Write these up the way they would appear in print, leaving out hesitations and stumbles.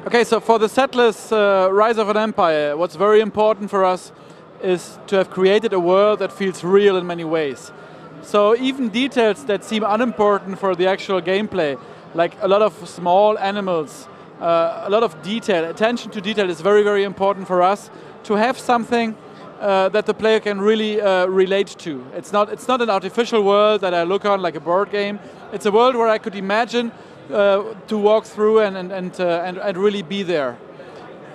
Okay, so for the Settlers Rise of an Empire, what's very important for us is to have created a world that feels real in many ways. So even details that seem unimportant for the actual gameplay, like a lot of small animals, a lot of detail, attention to detail is very, very important for us to have something that the player can really relate to. It's not an artificial world that I look on like a board game. It's a world where I could imagine to walk through and really be there.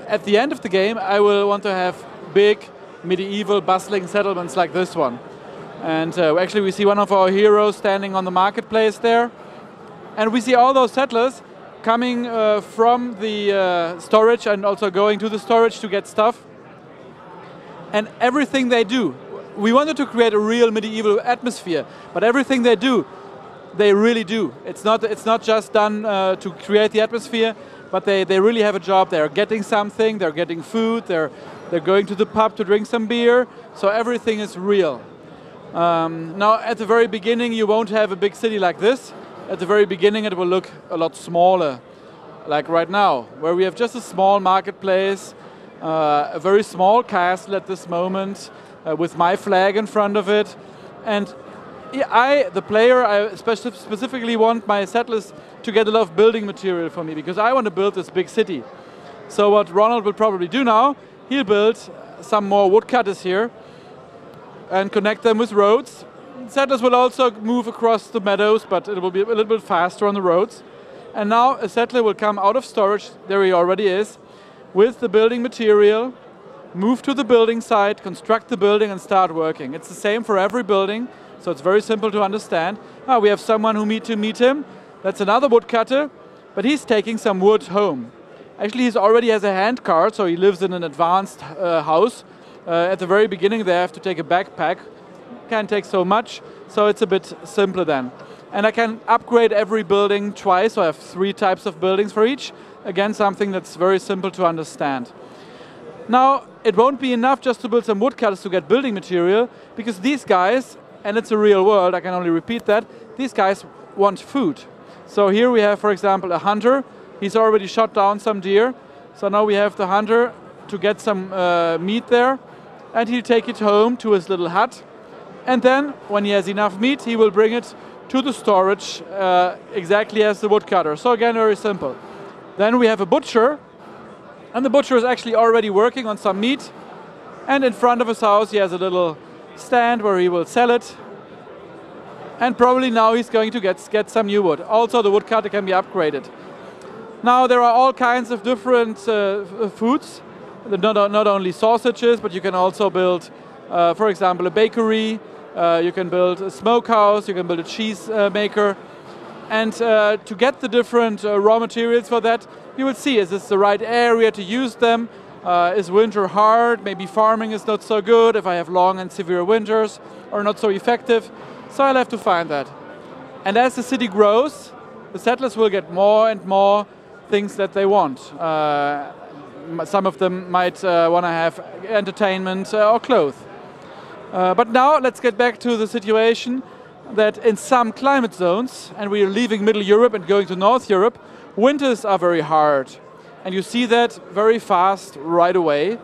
At the end of the game, I will want to have big, medieval, bustling settlements like this one. And actually we see one of our heroes standing on the marketplace there. And we see all those settlers coming from the storage and also going to the storage to get stuff. And everything they do, we wanted to create a real medieval atmosphere, but everything they do, they really do. It's not just done to create the atmosphere, but they really have a job. They're getting something, they're getting food, they're going to the pub to drink some beer, so everything is real. Now at the very beginning you won't have a big city like this. At the very beginning it will look a lot smaller, like right now, where we have just a small marketplace, a very small castle at this moment, with my flag in front of it. And the player, I specifically want my settlers to get a lot of building material for me, because I want to build this big city. So what Ronald will probably do now, he'll build some more woodcutters here and connect them with roads. Settlers will also move across the meadows, but it will be a little bit faster on the roads. And now a settler will come out of storage, there he already is, with the building material, move to the building site, construct the building and start working. It's the same for every building, so it's very simple to understand. We have someone who to meet him. That's another woodcutter, but he's taking some wood home. Actually, he already has a hand cart, so he lives in an advanced house. At the very beginning, they have to take a backpack. Can't take so much, so it's a bit simpler then. And I can upgrade every building twice, so I have 3 types of buildings for each. Again, something that's very simple to understand. Now, it won't be enough just to build some woodcutters to get building material, because these guys, and it's a real world, I can only repeat that, these guys want food. So here we have, for example, a hunter. He's already shot down some deer. So now we have the hunter to get some meat there, and he'll take it home to his little hut. And then, when he has enough meat, he will bring it to the storage exactly as the woodcutter. So again, very simple. Then we have a butcher, and the butcher is actually already working on some meat, and in front of his house he has a little stand where he will sell it, and probably now he's going to get some new wood. Also the woodcutter can be upgraded. Now there are all kinds of different foods, not only sausages, but you can also build, for example, a bakery, you can build a smokehouse, you can build a cheese maker. And to get the different raw materials for that, you will see, is this the right area to use them? Is winter hard? Maybe farming is not so good if I have long and severe winters, or not so effective. So I'll have to find that. And as the city grows, the settlers will get more and more things that they want. Some of them might want to have entertainment or clothes. But now let's get back to the situation that in some climate zones, and we are leaving Middle Europe and going to North Europe, winters are very hard. And you see that very fast right away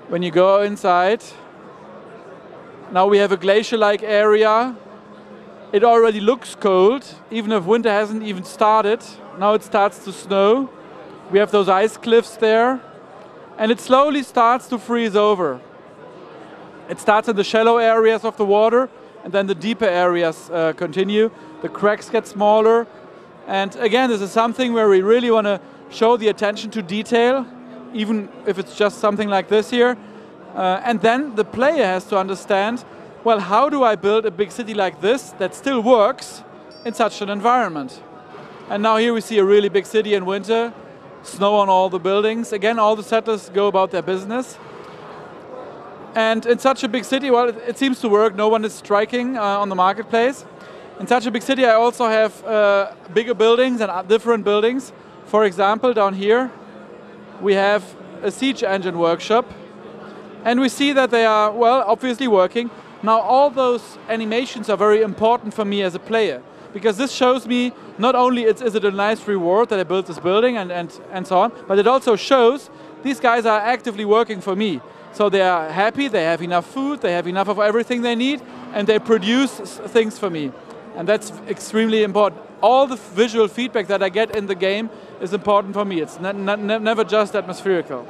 when you go inside. Now we have a glacier-like area. It already looks cold, even if winter hasn't even started. Now it starts to snow. We have those ice cliffs there. And it slowly starts to freeze over. It starts in the shallow areas of the water, and then the deeper areas continue. The cracks get smaller. And again, this is something where we really want to show the attention to detail, even if it's just something like this here. And then the player has to understand, well, how do I build a big city like this that still works in such an environment? And now here we see a really big city in winter, snow on all the buildings. Again, all the settlers go about their business. And in such a big city, well, it seems to work. No one is striking on the marketplace. In such a big city, I also have bigger buildings and different buildings. For example, down here, we have a siege engine workshop. And we see that they are, well, obviously working. Now, all those animations are very important for me as a player, because this shows me not only is it a nice reward that I built this building and so on, but it also shows these guys are actively working for me. So they are happy, they have enough food, they have enough of everything they need, and they produce things for me. And that's extremely important. All the visual feedback that I get in the game is important for me. It's never just atmospherical.